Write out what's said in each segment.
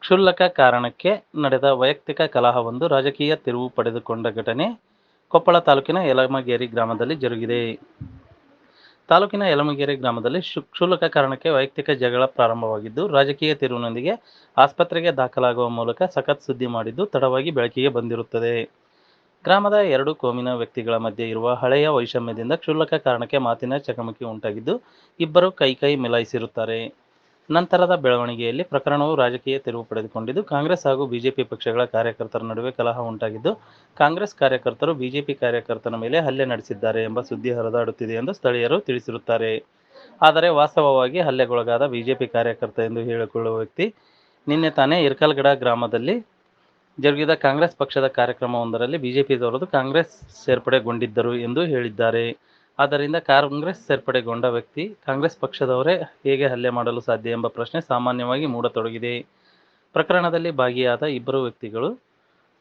ಕ್ಷುಲ್ಲಕ ಕಾರಣಕ್ಕೆ ನಡೆದ ವೈಯಕ್ತಿಕ ಕಲಹವೊಂದು ರಾಜಕೀಯ ತಿರುವು ಪಡೆದುಕೊಂಡ ಘಟನೆ ಕೊಪ್ಪಳ ತಾಲೂಕಿನ ಯಲಮಗೇರಿ ಗ್ರಾಮದಲ್ಲಿ ಜರುಗಿದೆ. ತಾಲೂಕಿನ ಯಲಮಗೇರಿ ಗ್ರಾಮದಲ್ಲಿ ಕ್ಷುಲ್ಲಕ ಕಾರಣಕ್ಕೆ ವೈಯಕ್ತಿಕ ಜಗಳ ಪ್ರಾರಂಭವಾಗಿದ್ದು, ರಾಜಕೀಯ ತಿರುವಿನೊಂದಿಗೆ ಆಸ್ಪತ್ರೆಗೆ ದಾಖಲಾಗುವ ಮೂಲಕ ಸಖತ್ ಸುದ್ದಿ ಮಾಡಿದ್ದು ತಡವಾಗಿ ಬೆಳಕಿಗೆ ಬಂದಿರುತ್ತದೆ. ಗ್ರಾಮದ ಎರಡು ಕೋಮಿನ ವ್ಯಕ್ತಿಗಳ ಮಧ್ಯೆ ಇರುವ ಹಳೆಯ ವೈಷಮ್ಯದಿಂದ ಕ್ಷುಲ್ಲಕ ಕಾರಣಕ್ಕೆ ಮಾತಿನ ಚಕಮಕಿ ಉಂಟಾಗಿದ್ದು, ಇಬ್ಬರು ಕೈ ಮಿಲಾಯಿಸಿರುತ್ತಾರೆ. ನಂತರದ ಬೆಳವಣಿಗೆಯಲ್ಲಿ ಪ್ರಕರಣವು ರಾಜಕೀಯ ತಿರುವು ಪಡೆದುಕೊಂಡಿದ್ದು, ಕಾಂಗ್ರೆಸ್ ಹಾಗೂ ಬಿಜೆಪಿ ಪಕ್ಷಗಳ ಕಾರ್ಯಕರ್ತರ ನಡುವೆ ಕಲಹ ಉಂಟಾಗಿದ್ದು, ಕಾಂಗ್ರೆಸ್ ಕಾರ್ಯಕರ್ತರು ಬಿಜೆಪಿ ಕಾರ್ಯಕರ್ತನ ಮೇಲೆ ಹಲ್ಲೆ ನಡೆಸಿದ್ದಾರೆ ಎಂಬ ಸುದ್ದಿ ಹರಿದಾಡುತ್ತಿದೆ ಎಂದು ಸ್ಥಳೀಯರು ತಿಳಿಸಿರುತ್ತಾರೆ. ಆದರೆ ವಾಸ್ತವವಾಗಿ ಹಲ್ಲೆಗೊಳಗಾದ ಬಿಜೆಪಿ ಕಾರ್ಯಕರ್ತ ಎಂದು ಹೇಳಿಕೊಳ್ಳುವ ವ್ಯಕ್ತಿ ನಿನ್ನೆ ತಾನೇ ಇರ್ಕಲ್ಗಡ ಗ್ರಾಮದಲ್ಲಿ ಜರುಗಿದ ಕಾಂಗ್ರೆಸ್ ಪಕ್ಷದ ಕಾರ್ಯಕ್ರಮವೊಂದರಲ್ಲಿ ಬಿಜೆಪಿ ತೊರೆದು ಕಾಂಗ್ರೆಸ್ ಸೇರ್ಪಡೆಗೊಂಡಿದ್ದರು ಎಂದು ಹೇಳಿದ್ದಾರೆ. ಆದ್ದರಿಂದ ಕಾಂಗ್ರೆಸ್ ಸೇರ್ಪಡೆಗೊಂಡ ವ್ಯಕ್ತಿ ಕಾಂಗ್ರೆಸ್ ಪಕ್ಷದವರೇ ಹೇಗೆ ಹಲ್ಲೆ ಮಾಡಲು ಸಾಧ್ಯ ಎಂಬ ಪ್ರಶ್ನೆ ಸಾಮಾನ್ಯವಾಗಿ ಮೂಡತೊಡಗಿದೆ. ಪ್ರಕರಣದಲ್ಲಿ ಭಾಗಿಯಾದ ಇಬ್ಬರು ವ್ಯಕ್ತಿಗಳು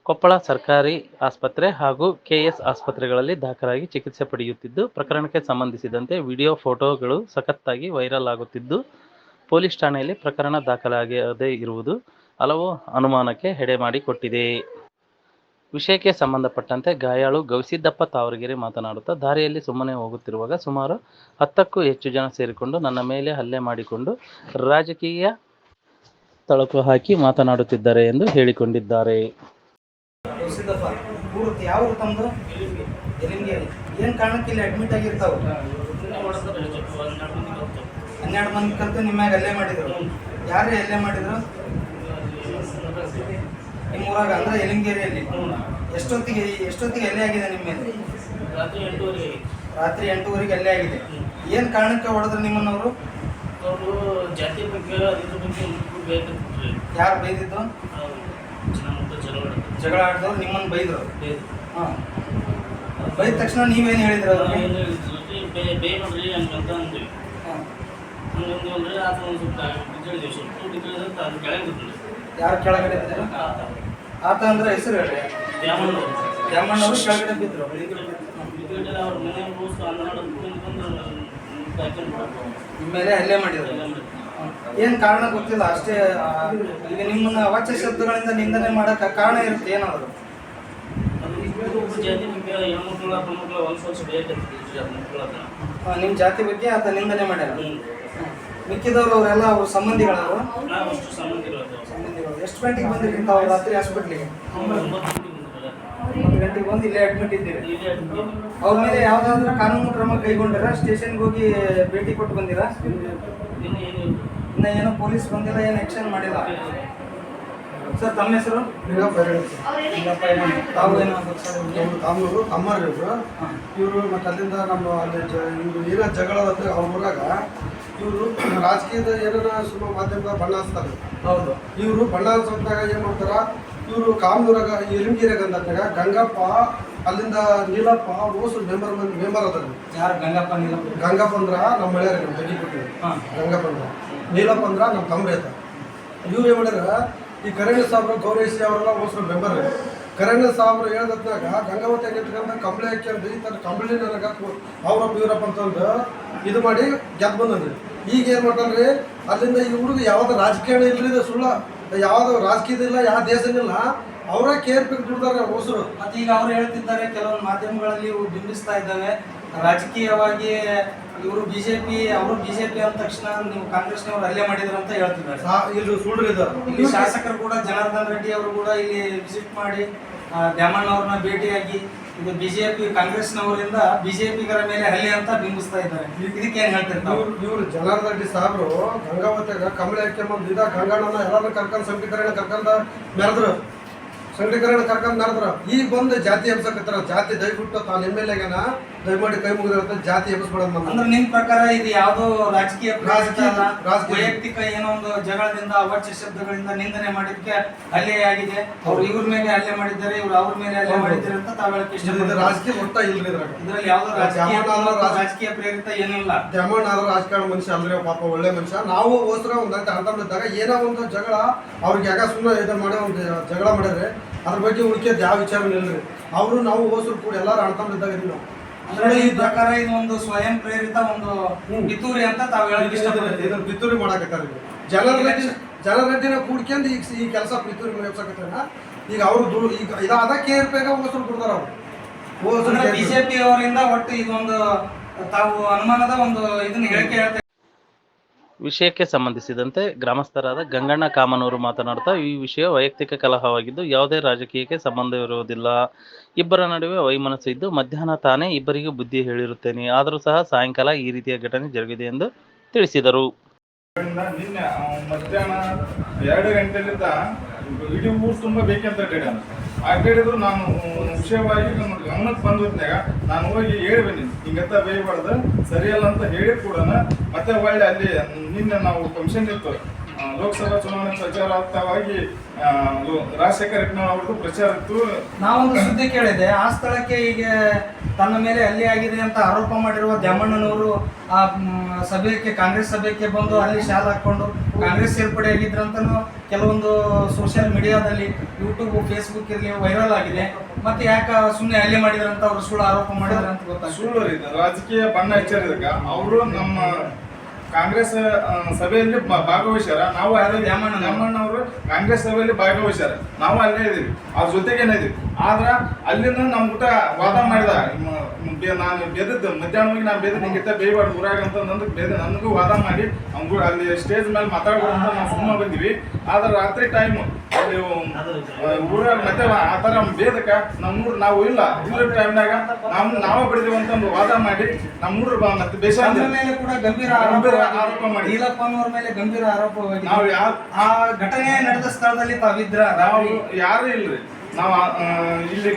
ಕೊಪ್ಪಳ ಸರ್ಕಾರಿ ಆಸ್ಪತ್ರೆ ಹಾಗೂ ಕೆಎಸ್ ಆಸ್ಪತ್ರೆಗಳಲ್ಲಿ ದಾಖಲಾಗಿ ಚಿಕಿತ್ಸೆ ಪಡೆಯುತ್ತಿದ್ದು, ಪ್ರಕರಣಕ್ಕೆ ಸಂಬಂಧಿಸಿದಂತೆ ವಿಡಿಯೋ, ಫೋಟೋಗಳು ಸಖತ್ತಾಗಿ ವೈರಲ್ ಆಗುತ್ತಿದ್ದು, ಪೊಲೀಸ್ ಠಾಣೆಯಲ್ಲಿ ಪ್ರಕರಣ ದಾಖಲಾಗದೇ ಇರುವುದು ಹಲವು ಅನುಮಾನಕ್ಕೆ ಎಡೆ ಮಾಡಿಕೊಟ್ಟಿದೆ. ವಿಷಯಕ್ಕೆ ಸಂಬಂಧಪಟ್ಟಂತೆ ಗಾಯಾಳು ಗವಿಸಿದ್ದಪ್ಪ ತಾವರಗೆರೆ ಮಾತನಾಡುತ್ತಾ, ದಾರಿಯಲ್ಲಿ ಸುಮ್ಮನೆ ಹೋಗುತ್ತಿರುವಾಗ ಸುಮಾರು 10ಕ್ಕೂ ಹೆಚ್ಚು ಜನ ಸೇರಿಕೊಂಡು ನನ್ನ ಮೇಲೆ ಹಲ್ಲೆ ಮಾಡಿಕೊಂಡು ರಾಜಕೀಯ ತಳಕು ಹಾಕಿ ಮಾತನಾಡುತ್ತಿದ್ದಾರೆ ಎಂದು ಹೇಳಿಕೊಂಡಿದ್ದಾರೆ. ಏನು ಕಾರಣಕ್ಕೆ ಇಲ್ಲಿ ಅಡ್ಮಿಟ್ ಆಗಿರ್ತಾವ? 12 ಮಂದಿ ಕಲ್ತು ನಿಮ್ಮಾಗ ಹಲ್ಲೆ ಮಾಡಿದ್ರು. ಯಾರೇ ಹಲ್ಲೆ ಮಾಡಿದ್ರು? ನಿಮ್ಮ ಊರಾಗ ಅಂದ್ರೆ ಯಲಮಗೇರಿಯಲ್ಲಿ. ಎಷ್ಟೊತ್ತಿಗೆ ಹಲ್ಲೆ ಆಗಿದೆ ನಿಮ್ಮ ಮೇಲೆ? ರಾತ್ರಿ 8:30ಗೆ ಹಲ್ಲೆ ಆಗಿದೆ. ಏನು ಕಾರಣಕ್ಕೆ ಹೊಡೆದ್ರು ನಿಮ್ಮನ್ನವರು? ಜಾತಿ ಬಗ್ಗೆ ಯಾರು ಬೈದಿದ್ದು? ಜಗಳ ಆಡಿದವ್ರು ನಿಮ್ಮನ್ನು ಬೈದರು. ಹಾಂ, ಬೈದ ತಕ್ಷಣ ನೀವೇನು ಹೇಳಿದ್ರು? ಯಾರು ಕೆಳಗಡೆ ಬಿದ್ದರು? ಆತ ಅಂದ್ರೆ ಹೆಸರು ಹೇಳಿ. ದ್ಯಾಮಣ್ಣವರು ಕೆಳಗಡೆ ಬಿದ್ದರು. ನಿಮ್ಮ ಮೇಲೆ ಹಲ್ಲೆ ಮಾಡಿದ್ರು. ಏನು ಕಾರಣ ಗೊತ್ತಿಲ್ಲ ಅಷ್ಟೇ. ಈಗ ನಿಮ್ಮನ್ನ ಅವಾಚ್ಯ ಶಬ್ದಗಳಿಂದ ನಿಂದನೆ ಮಾಡಕ್ಕೆ ಕಾರಣ ಇರುತ್ತೆ ಏನಾದ್ರು? ನಿಮ್ಮ ಜಾತಿ ಬಗ್ಗೆ ಆತ ನಿಂದನೆ ಮಾಡ್ಯಾರ. ಮಿಕ್ಕಿದವರು ಅವರೆಲ್ಲ ಅವ್ರ ಸಂಬಂಧಿಗಳವರು. ಎಷ್ಟು ಗಂಟೆಗೆ ಬಂದಿರಿ ತಾವು ರಾತ್ರಿ ಹಾಸ್ಪಿಟ್ಲಿಗೆ? 9 ಗಂಟೆಗೆ ಬಂದು ಇಲ್ಲೇ ಅಡ್ಮಿಟ್ ಇದ್ದೀರಿ. ಅವ್ರ ಮೇಲೆ ಯಾವುದಾದ್ರೂ ಕಾನೂನು ಕ್ರಮ ಕೈಗೊಂಡಿರ? ಸ್ಟೇಷನ್ಗೆ ಹೋಗಿ ಭೇಟಿ ಕೊಟ್ಟು ಬಂದಿರಾ? ಇನ್ನು ಏನೋ ಪೊಲೀಸ್ ಬಂದಿಲ್ಲ, ಏನು ಆ್ಯಕ್ಷನ್ ಮಾಡಿಲ್ಲ. ಸರ್, ತಮ್ಮ ಹೆಸರು? ತಾವು ಏನು ತಾಮೂರು ಅಮ್ಮರಿದ್ರು. ಇವರು ಮತ್ತು ಅಲ್ಲಿಂದ ನಮ್ಮ ಅಲ್ಲಿ ಇವರು ಏನೋ ಜಗಳ ಅವ್ರ ಊರಾಗ ಇವರು ರಾಜಕೀಯದ ಏನಾರ ಸುಮ್ಮ ಮಾಧ್ಯಮದಾಗ ಬಣ್ಣ ಹಚ್ತಾರೆ. ಹೌದು. ಇವರು ಬಣ್ಣ ಹಚ್ಚಿದಾಗ ಏನು ಮಾಡ್ತಾರ, ಇವರು ಕಾಮನೂರಾಗ ಯಲಮಗೇರಿಯಾಗ ಅಂದಾಗ ಗಂಗಪ್ಪ, ಅಲ್ಲಿಂದ ನೀಲಪ್ಪ ಓಸು ಮೆಂಬರ್ ಅದ. ಯಾರು ಗಂಗಪ್ಪ? ನೀಲಪ್ಪ. ಗಂಗಪ್ಪ ಅಂದ್ರ ನಮ್ಮ ಮಳೆಯಾರ ನಮ್ಮ ತೆಗಿ ಕೊಟ್ಟಿವಿ. ಗಂಗಪ್ಪ ಅಂದ್ರ, ನೀಲಪ್ಪ ಅಂದ್ರ ನಮ್ಮ ತಮ್ಮ ಆಯ್ತ. ಇವ್ರು ಏನು ಮಾಡ್ಯಾರ, ಈ ಕರಣ್ಯ ಸಾಬ್ರು, ಗೌರೇಶಿ ಅವರೆಲ್ಲ ಓಸರು ಮೆಂಬರ್. ಕರಣ್ಯ ಸಾಬ್ರು ಹೇಳ್ದಾಗ ಗಂಗಾವತಿ ಆಗಿರ್ತಕ್ಕಂಥ ಕಂಬಳಿ ಹಾಕಿ ಈ ಕಂಬಳಿ ನನಗೆ ಅವ್ರಪ್ಪ ಇವರಪ್ಪ ಅಂತಂದು ಇದು ಮಾಡಿ ಗೆದ್ದು ಬಂದ್ರಿ. ಈಗ ಏನು ಮಾಡ್ತಾನ್ರಿ, ಅಲ್ಲಿಂದ ಈ ಹುಡುಗ ಯಾವ್ದು ರಾಜಕೀಯ ಇಲ್ರಿ, ಇದು ಸುಳ್ಳ, ಯಾವ್ದು ರಾಜಕೀಯದಿಲ್ಲ, ಯಾವ ದೇಶನಿಲ್ಲ, ಅವರೇ ಕೇರ್ಬೇಕು ದುಡ್ದಾರೆ ಹೊಸರು. ಮತ್ತೆ ಈಗ ಅವ್ರು ಹೇಳ್ತಿದ್ದಾರೆ, ಕೆಲವೊಂದು ಮಾಧ್ಯಮಗಳಲ್ಲಿ ಇವು ಬಿಂಬಿಸ್ತಾ ಇದ್ದಾವೆ, ರಾಜಕೀಯವಾಗಿ ಇವರು ಬಿಜೆಪಿ, ಅವರು ಬಿಜೆಪಿ ಅಂದ ತಕ್ಷಣ ನೀವು ಕಾಂಗ್ರೆಸ್ನವ್ರು ಹಲ್ಲೆ ಮಾಡಿದ್ರು ಅಂತ ಹೇಳ್ತಿದ್ದಾರೆ. ಇಲ್ಲಿ ಸುಳ್ಳು ಇದ್ದಾರೆ. ಇಲ್ಲಿ ಶಾಸಕರು ಕೂಡ, ಜನಾರ್ದನ್ ರೆಡ್ಡಿ ಅವರು ಕೂಡ ಇಲ್ಲಿ ವಿಸಿಟ್ ಮಾಡಿ ದ್ಯಾಮಣ್ಣವ್ರನ್ನ ಭೇಟಿಯಾಗಿ ಇದು ಬಿಜೆಪಿ ಕಾಂಗ್ರೆಸ್ನವರಿಂದ ಬಿಜೆಪಿಗರ ಮೇಲೆ ಹಲ್ಲೆ ಅಂತ ಬಿಂಬಿಸ್ತಾ ಇದ್ದಾರೆ. ಇದಕ್ಕೆ ಏನ್ ಹೇಳ್ತಾರೆ ತಾವು? ಇವ್ರು ಜನಾರ್ದನ್ ರೆಡ್ಡಿ ಸಾಹೇಬ್ರು ಗಂಗಾವತಿಯಾಗ ಕಂಬಳಿ ಹಾಕ್ಯಂಬಂದ ಗಂಗಾಣನ ಎಲ್ಲರನ್ನ ಕರ್ಕೊಂಡು ಸಂಘಟೀಕರಣ ಕರ್ಕೊಂಡ ಮೆರೆದ್ರು. ಸಂಘಟೀಕರಣ ಕರ್ಕೊಂಡು ಮೆರೆದ್ರು. ಈಗ ಬಂದು ಜಾತಿ ಎಬ್ಸಕತ್ತಾರ. ಜಾತಿ ದಯವಿಟ್ಟು ತಾನು ಎಮ್ ಎಲ್ ಎಗನ ದಯಮಾಡಿ ಕೈ ಮುಗಿದಿರುತ್ತೆ, ಜಾತಿ ಎಬ್ಬಿಸ್ಬೇಡ. ಅಂದ್ರೆ ನಿಮ್ ಪ್ರಕಾರ ಇದು ಯಾವುದೋ ರಾಜಕೀಯ ವೈಯಕ್ತಿಕ ಏನೋ ಒಂದು ಜಗಳದಿಂದ, ಅವಾಚ್ಯ ಶಬ್ದಗಳಿಂದ ನಿಂದನೆ ಮಾಡಿದ್ದಕ್ಕೆ ಹಲ್ಲೆ ಆಗಿದೆ. ಅವ್ರು ಇವ್ರ ಮೇಲೆ ಹಲ್ಲೆ ಮಾಡಿದ್ದಾರೆ, ಇವ್ರು ಅವ್ರ ಮೇಲೆ ಹಲ್ಲೆ ಮಾಡಿದ್ದಾರೆ ಅಂತ ತಾವ್ ಹೇಳಕ್ಕೆ ಇಷ್ಟಪಡ್ತಾರೆ. ರಾಜಕೀಯ ಒಟ್ಟ ಇಲ್ರಿ ಇದ್ರಲ್ಲಿ ಯಾವ್ದೋ ರಾಜಕೀಯ ಪ್ರೇರಿತ ಏನಿಲ್ಲ. ದ್ಯಾಮಣ್ಣ ರಾಜಕಾರಣ ಮನುಷ್ಯ ಅಲ್ರಿ, ಪಾಪ ಒಳ್ಳೆ ಮನುಷ್ಯ. ನಾವು ಹೋಸ್ರ ಒಂದ್ ಅರ್ಥಮಿದ್ದಾಗ ಏನೋ ಒಂದು ಜಗಳ ಅವ್ರಿಗೆ ಯಾಗ ಸುಮ್ಮನೆ ಇದು ಮಾಡಿ ಒಂದು ಜಗಳ ಮಾಡಿದ್ರೆ ಅದ್ರ ಬಗ್ಗೆ ಉಳಿಕೆದ್ ಯಾವ ವಿಚಾರ ಇಲ್ರಿ. ಅವರು ನಾವು ಹೋಸ್ರು ಕೂಡ ಎಲ್ಲಾರು ಅರ್ಥಮಿದ್ದಾಗ ಇದೀವಿ ನಾವು. ಅಂದ್ರೆ ಈ ಪ್ರಕಾರ ಇದು ಒಂದು ಸ್ವಯಂ ಪ್ರೇರಿತ ಒಂದು ಪಿತೂರಿ ಅಂತ ತಾವ್ ಹೇಳಕ್ ಇಷ್ಟಪಡ್ತೀವಿ. ಇದನ್ನ ಪಿತೂರಿ ಮಾಡಾಕತ್ತಾರ. ಜನರೆಡ್ಡಿನ ಕೂಡ್ಕೊಂಡು ಈ ಕೆಲಸ ಪ್ರೀತಿ ನೇಪ್ಸಕತ್ತಾರ. ಈಗ ಅವರು ಈಗ ಇದಾದ KRP ಹೋಸರು ಕೊಡ್ತಾರ ಅವರು ಬಿಜೆಪಿ ಅವರಿಂದ ಒಟ್ಟು ಇದೊಂದು ತಾವು ಅನುಮಾನದ ಒಂದು ಇದನ್ನ ಹೇಳಿಕೆ ಹೇಳ್ತಾರೆ. ವಿಷಯಕ್ಕೆ ಸಂಬಂಧಿಸಿದಂತೆ ಗ್ರಾಮಸ್ಥರಾದ ಗಂಗಣ್ಣ ಕಾಮನೂರು ಮಾತನಾಡ್ತಾ, ಈ ವಿಷಯ ವೈಯಕ್ತಿಕ ಕಲಹವಾಗಿದ್ದು ಯಾವುದೇ ರಾಜಕೀಯಕ್ಕೆ ಸಂಬಂಧವಿರುವುದಿಲ್ಲ. ಇಬ್ಬರ ನಡುವೆ ವೈಮನಸ್ಸು ಇದ್ದು ಮಧ್ಯಾಹ್ನ ತಾನೇ ಇಬ್ಬರಿಗೂ ಬುದ್ಧಿ ಹೇಳಿರುತ್ತೇನೆ. ಆದರೂ ಸಹ ಸಾಯಂಕಾಲ ಈ ರೀತಿಯ ಘಟನೆ ಜರುಗಿದೆ ಎಂದು ತಿಳಿಸಿದರು. ನಿನ್ನೆ ಮಧ್ಯಾಹ್ನ 2 ಗಂಟೆಲಿದ್ದ ಇಡೀ ಊರು ತುಂಬ ಬೇಕಂತ ಅಡ್ಡಾಡ್ಯಾನ. ಅಡ್ಡಾಡಿದ್ರು ನಾನು ವಿಷಯವಾಗಿ ನಮ್ಮ ಗಮನಕ್ಕೆ ಬಂದಿದ್ದಾಗ ನಾನು ಹೋಗಿ ಹೇಳಿ ಬಂದೀನಿ, ಹಿಂಗತ್ತ ಬೇಯಬಾರ್ದು ಸರಿಯಲ್ಲ ಅಂತ ಹೇಳಿ ಕೂಡ ಮತ್ತೆ ಒಳ್ಳೆ ಅಲ್ಲಿ ನಿನ್ನೆ ನಾವು ಫಂಕ್ಷನ್ ಇತ್ತು, ಲೋಕಸಭಾ ಚುನಾವಣೆ ಪ್ರಚಾರಾರ್ಥವಾಗಿ ರಾಜಶೇಖರ ರೆಡ್ಡಿ ಅವ್ರದ್ದು ಪ್ರಚಾರ ಇತ್ತು. ನಾವೊಂದು ಸುದ್ದಿ ಕೇಳಿದೆ, ಆ ಸ್ಥಳಕ್ಕೆ ಈಗ ತನ್ನ ಮೇಲೆ ಹಲ್ಲೆ ಆಗಿದೆ ಅಂತ ಆರೋಪ ಮಾಡಿರುವ ದ್ಯಾಮಣ್ಣನವರು ಆ ಸಭೆಗೆ ಕಾಂಗ್ರೆಸ್ ಸಭೆಗೆ ಬಂದು ಅಲ್ಲಿ ಶಾಲ್ ಹಾಕೊಂಡು ಕಾಂಗ್ರೆಸ್ ಸೇರ್ಪಡೆ ಆಗಿದ್ರಂತನೂ ಕೆಲವೊಂದು ಸೋಷಿಯಲ್ ಮೀಡಿಯಾದಲ್ಲಿ ಯೂಟ್ಯೂಬ್ ಫೇಸ್ಬುಕ್ ಇರಲಿ ವೈರಲ್ ಆಗಿದೆ. ಮತ್ತೆ ಯಾಕೆ ಸುಮ್ಮನೆ ಹಲ್ಲೆ ಮಾಡಿದ್ರಂತ ಅವರು ಸುಳ್ಳು ಆರೋಪ ಮಾಡಿದ್ರಂತ ಗೊತ್ತಾಗ ಸುಳ್ಳು ರಾಜಕೀಯ ಬಣ್ಣ ಹಚ್ಚಾರಿದಾಗ ಅವರು ನಮ್ಮ ಕಾಂಗ್ರೆಸ್ ಸಭೆಯಲ್ಲಿ ಭಾಗವಹಿಸ್ಯಾರ. ನಾವು ಅಲ್ಲೇ ದ್ಯಾಮಣ್ಣವರು ಕಾಂಗ್ರೆಸ್ ಸಭೆಯಲ್ಲಿ ಭಾಗವಹಿಸ್ಯಾರ. ನಾವು ಅಲ್ಲೇ ಇದೀವಿ, ಅವ್ರ ಜೊತೆಗೇನೆ ಇದೀವಿ. ಆದ್ರ ಅಲ್ಲಿಂದ ನಮ್ಮ ಊಟ ವಾದ ಮಾಡಿದ, ನಾನು ಬೆದದ್ದು ಮಧ್ಯಾಹ್ನವಾಗಿ ನಾನು ಬೆದ್ದು ನಿಂಗಿತ್ತ ಬೇಯಬಾರ್ದು ಊರಾಗ ಅಂತ ನನಗೂ ವಾದ ಮಾಡಿ ಅವ್ನು ಅಲ್ಲಿ ಸ್ಟೇಜ್ ಮೇಲೆ ಮಾತಾಡ್ಬೋದು ಅಂತ ನಾವು ಸುಮ್ಮನೆ ಬಂದಿವಿ. ಆದ್ರೆ ರಾತ್ರಿ ಟೈಮ್ ಅಲ್ಲಿ ಊರಾಗ ಮತ್ತೆ ಆ ಥರ ಬೇದಕ ನಮ್ಮೂರು ನಾವು ಇಲ್ಲ ಟೈಮ್ನಾಗ ನಾವೇ ಬಿಡಿದೀವಿ ಅಂತ ಒಂದು ವಾದ ಮಾಡಿ ನಮ್ಮೂರು ಮತ್ತೆ ಬೇಸಾಯ ಮೇಲೆ ಕೂಡ ಗಂಭೀರ ಆರೋಪ ಮಾಡಿ ನೀಲಪ್ಪನವ್ರ ಮೇಲೆ ಗಂಭೀರ ಆರೋಪವಾಗಿದೆ. ನಾವು ಆ ಘಟನೆ ನಡೆದ ಸ್ಥಳದಲ್ಲಿ ತಾವಿದ್ರ? ನಾವು ಯಾರು ಇಲ್ರಿ. ನಾವು ಇಲ್ಲಿ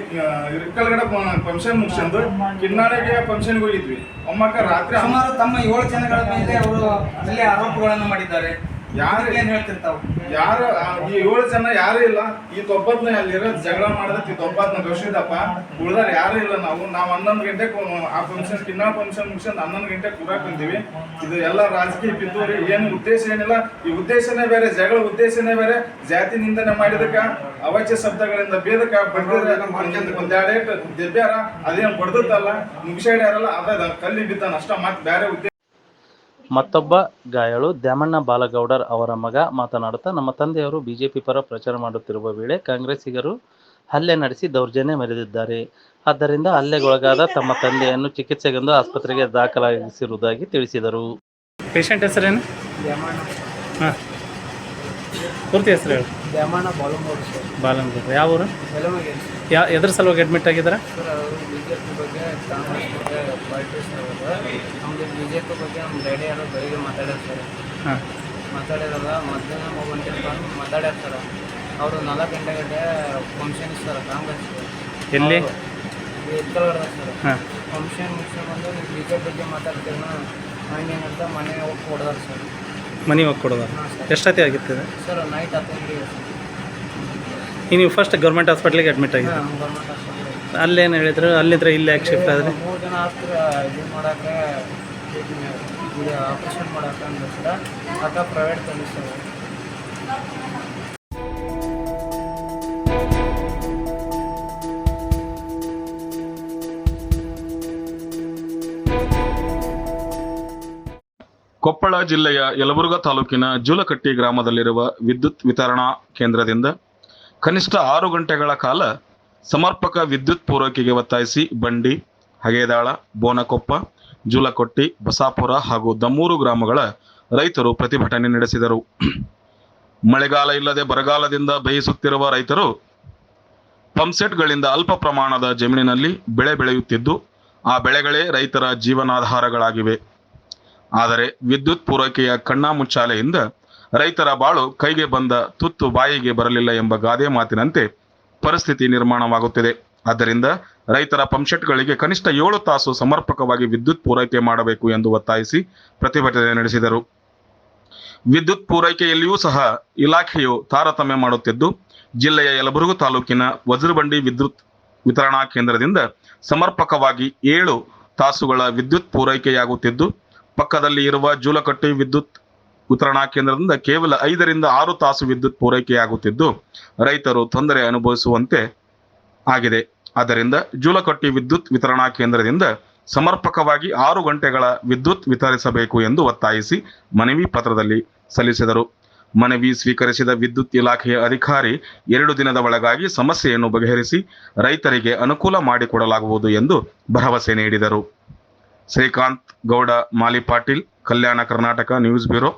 ಇರ್ಕಲ್ಗಡೆ ಫಂಕ್ಷನ್ ಮುಗಿಸ್ಕೊಂಡು ಕಿನ್ನಾಳಿಗೆ ಫಂಕ್ಷನ್ಗೆ ಹೋಗಿದ್ವಿ. ಒಮ್ಮಕ್ಕ ರಾತ್ರಿ ಸುಮಾರು ತಮ್ಮ 7 ಜನಗಳ ಮೇಲೆ ಅವರು ಅಲ್ಲಿ ಆರೋಪಗಳನ್ನು ಮಾಡಿದ್ದಾರೆ. ಯಾರು ಏನ್ ಹೇಳ್ತಿರ್ತಾವ? ಯಾರು ಈ 7 ಜನ ಯಾರು ಇಲ್ಲ. ಈ ತೊಬ್ಬತ್ನ ಅಲ್ಲಿರೋ ಜಗಳ ಮಾಡಿದಕ್ಕೆ ಈ ತೊಬ್ಬತ್ನ ಗೌಶಿದಪ್ಪ ಉಳ್ದಾರ ಯಾರು ಇಲ್ಲ. ನಾವು 11 ಗಂಟೆಗೆ ಆ ಫಂಕ್ಷನ್ ಕಿನ್ನಾಳ ಫಂಕ್ಷನ್ ಮುಗಿಸ್ಕೊಂಡು 11 ಗಂಟೆಗೆ ಕೂಡಕ್ ಬಂತೀವಿ. ಇದು ಎಲ್ಲ ರಾಜಕೀಯ ಪಿತ್ತೂರಿ, ಏನು ಉದ್ದೇಶ ಏನಿಲ್ಲ. ಈ ಉದ್ದೇಶನೇ ಬೇರೆ, ಜಗಳ ಉದ್ದೇಶನೇ ಬೇರೆ. ಜಾತಿ ನಿಂದನೆ ಮಾಡಿದಕ್ಕ ಅವಾಚ್ಯ ಶಬ್ದಗಳಿಂದ ಬೇದಕ ಬಡ್ದ ಒಂದೆರಡೇಟ್ ದೆಬ್ಬ್ಯಾರ, ಅದೇನು ಬಡ್ದತ್ತಲ್ಲ ಮುಗಿಸಾಡ್ಯಾರಲ್ಲ, ಅದ ಕಲ್ಲಿ ಬಿದ್ದಾನ ಅಷ್ಟ. ಮತ್ತೆ ಬೇರೆ ಉದ್ದೇಶ. ಮತ್ತೊಬ್ಬ ಗಾಯಾಳು ದ್ಯಾಮಣ್ಣ ಬಾಲಗೌಡರ್ ಅವರ ಮಗ ಮಾತನಾಡುತ್ತಾ, ನಮ್ಮ ತಂದೆಯವರು ಬಿಜೆಪಿ ಪರ ಪ್ರಚಾರ ಮಾಡುತ್ತಿರುವ ವೇಳೆ ಕಾಂಗ್ರೆಸ್ಸಿಗರು ಹಲ್ಲೆ ನಡೆಸಿ ದೌರ್ಜನ್ಯ ಮೆರೆದಿದ್ದಾರೆ. ಆದ್ದರಿಂದ ಹಲ್ಲೆಗೊಳಗಾದ ತಮ್ಮ ತಂದೆಯನ್ನು ಚಿಕಿತ್ಸೆಗೆಂದು ಆಸ್ಪತ್ರೆಗೆ ದಾಖಲಿಸಿರುವುದಾಗಿ ತಿಳಿಸಿದರು. ಪೇಷಂಟ್ ಹೆಸರೇನು? ಹಾಂ, ಪೂರ್ತಿ ಹೆಸರು ಹೇಳಿ. ದ್ಯಾಮಣ್ಣ ಬಾಲಗೌಡ. ಯಾವ ಊರು? ಎದ್ರ ಸಲುವಾಗಿ ಅಡ್ಮಿಟ್ ಆಗಿದ್ದಾರೆ? ಬಿಜೆಪಿ ಬಗ್ಗೆ ಕಾಂಗ್ರೆಸ್ ಬಗ್ಗೆ ಪಾಲಿಟಿಕ್ಸ್ ನಮ್ಮದು ಬಿಜೆಪಿ ಬಗ್ಗೆ ನಮ್ಮ ಡ್ಯಾಡಿ ಯಾರೋ ಬೆಳಿಗ್ಗೆ ಮಾತಾಡ್ಯಾರ ಸರ್. ಹಾಂ, ಮಾತಾಡಿರಲ್ಲ ಮಧ್ಯಾಹ್ನ 3 ಗಂಟೆಗೆ ಬಂದು ಮಾತಾಡ್ಯಾರ ಸರ್. ಅವರು 4 ಗಂಟೆಗೆ ಫಂಕ್ಷನ್ ಇರ್ತಾರೆ ಕಾಂಗ್ರೆಸ್ ಎಲ್ಲಿ? ಇರ್ಕಲ್ಗಡೆ ಸರ್. ಹಾಂ, ಫಂಕ್ಷನ್ ಮುಗಿಸ್ಕೊಂಡು ಬಂದು ನೀವು ಬಿಜೆಪಿ ಬಗ್ಗೆ ಮಾತಾಡ್ತೀರ ಹಂಗೇನಂತ ಮನೆ ಹೋಗಿ ಕೊಡ್ದಾರ ಸರ್. ಮನೆ ಹೋಗಿ ಕೊಡೋದ? ಎಷ್ಟೊತ್ತಿ ಆಗಿರ್ತದೆ ಸರ್? ನೈಟ್ 10 ಗಂಟೆಗೆ ಈಗ ನೀವು ಫಸ್ಟ್ ಗೌರ್ಮೆಂಟ್ ಹಾಸ್ಪಿಟ್ಲಿಗೆ ಅಡ್ಮಿಟ್ ಆಗಿದೆ. Government hospital. ಅಲ್ಲೇನು ಹೇಳಿದ್ರು? ಅಲ್ಲಿಂದ ಇಲ್ಲಿ ಯಾಕೆ ಶಿಫ್ಟ್ ಆದರೆ? 3 ಜನ ಆಗ್ತಾರೆ ಇದು ಮಾಡೋಕ್ಕೆ, ಆಪರೇಷನ್ ಮಾಡೋಕೆ ಅಂದ್ರೆ ಸರ್. ಅಕ್ಕ ಪ್ರೈವೇಟ್ ತಂದಿಸ್ತಾರೆ. ಕೊಪ್ಪಳ ಜಿಲ್ಲೆಯ ಯಲಬುರ್ಗಾ ತಾಲೂಕಿನ ಜೂಲಕಟ್ಟಿ ಗ್ರಾಮದಲ್ಲಿರುವ ವಿದ್ಯುತ್ ವಿತರಣಾ ಕೇಂದ್ರದಿಂದ ಕನಿಷ್ಠ 6 ಗಂಟೆಗಳ ಕಾಲ ಸಮರ್ಪಕ ವಿದ್ಯುತ್ ಪೂರೈಕೆಗೆ ಒತ್ತಾಯಿಸಿ ಬಂಡಿ, ಹಗೇದಾಳ, ಬೋನಕೊಪ್ಪ, ಜೂಲಕೊಟ್ಟಿ, ಬಸಾಪುರ ಹಾಗೂ ದಮ್ಮೂರು ಗ್ರಾಮಗಳ ರೈತರು ಪ್ರತಿಭಟನೆ ನಡೆಸಿದರು. ಮಳೆಗಾಲ ಇಲ್ಲದೆ ಬರಗಾಲದಿಂದ ಬೇಯಿಸುತ್ತಿರುವ ರೈತರು ಪಂಪ್ಸೆಟ್ಗಳಿಂದ ಅಲ್ಪ ಪ್ರಮಾಣದ ಜಮೀನಿನಲ್ಲಿ ಬೆಳೆ ಬೆಳೆಯುತ್ತಿದ್ದು ಆ ಬೆಳೆಗಳೇ ರೈತರ ಜೀವನಾಧಾರಗಳಾಗಿವೆ. ಆದರೆ ವಿದ್ಯುತ್ ಪೂರೈಕೆಯ ಕಣ್ಣಾಮುಚ್ಚಾಲೆಯಿಂದ ರೈತರ ಬಾಳು ಕೈಗೆ ಬಂದ ತುತ್ತು ಬಾಯಿಗೆ ಬರಲಿಲ್ಲ ಎಂಬ ಗಾದೆ ಮಾತಿನಂತೆ ಪರಿಸ್ಥಿತಿ ನಿರ್ಮಾಣವಾಗುತ್ತಿದೆ. ಆದ್ದರಿಂದ ರೈತರ ಪಂಪ್ಸೆಟ್ಗಳಿಗೆ ಕನಿಷ್ಠ 7 ತಾಸು ಸಮರ್ಪಕವಾಗಿ ವಿದ್ಯುತ್ ಪೂರೈಕೆ ಮಾಡಬೇಕು ಎಂದು ಒತ್ತಾಯಿಸಿ ಪ್ರತಿಭಟನೆ ನಡೆಸಿದರು. ವಿದ್ಯುತ್ ಪೂರೈಕೆಯಲ್ಲಿಯೂ ಸಹ ಇಲಾಖೆಯು ತಾರತಮ್ಯ ಮಾಡುತ್ತಿದ್ದು, ಜಿಲ್ಲೆಯ ಯಲಬುರ್ಗಾ ತಾಲೂಕಿನ ವಜ್ರಬಂಡಿ ವಿದ್ಯುತ್ ವಿತರಣಾ ಕೇಂದ್ರದಿಂದ ಸಮರ್ಪಕವಾಗಿ 7 ತಾಸುಗಳ ವಿದ್ಯುತ್ ಪೂರೈಕೆಯಾಗುತ್ತಿದ್ದು, ಪಕ್ಕದಲ್ಲಿ ಇರುವ ಜೂಲಕಟ್ಟಿ ವಿದ್ಯುತ್ ವಿತರಣಾ ಕೇಂದ್ರದಿಂದ ಕೇವಲ 5 ರಿಂದ 6 ತಾಸು ವಿದ್ಯುತ್ ಪೂರೈಕೆಯಾಗುತ್ತಿದ್ದು ರೈತರು ತೊಂದರೆ ಅನುಭವಿಸುವಂತೆ ಆಗಿದೆ. ಆದ್ದರಿಂದ ಜೂಲಕಟ್ಟಿ ವಿದ್ಯುತ್ ವಿತರಣಾ ಕೇಂದ್ರದಿಂದ ಸಮರ್ಪಕವಾಗಿ 6 ಗಂಟೆಗಳ ವಿದ್ಯುತ್ ವಿತರಿಸಬೇಕು ಎಂದು ಒತ್ತಾಯಿಸಿ ಮನವಿ ಪತ್ರದಲ್ಲಿ ಸಲ್ಲಿಸಿದರು. ಮನವಿ ಸ್ವೀಕರಿಸಿದ ವಿದ್ಯುತ್ ಇಲಾಖೆಯ ಅಧಿಕಾರಿ 2 ದಿನದ ಒಳಗಾಗಿ ಸಮಸ್ಯೆಯನ್ನು ಬಗೆಹರಿಸಿ ರೈತರಿಗೆ ಅನುಕೂಲ ಮಾಡಿಕೊಡಲಾಗುವುದು ಎಂದು ಭರವಸೆ ನೀಡಿದರು. ಶ್ರೀಕಾಂತ್ ಗೌಡ ಮಾಲಿ ಪಾಟೀಲ್, ಕಲ್ಯಾಣ ಕರ್ನಾಟಕ ನ್ಯೂಸ್ ಬ್ಯೂರೋ.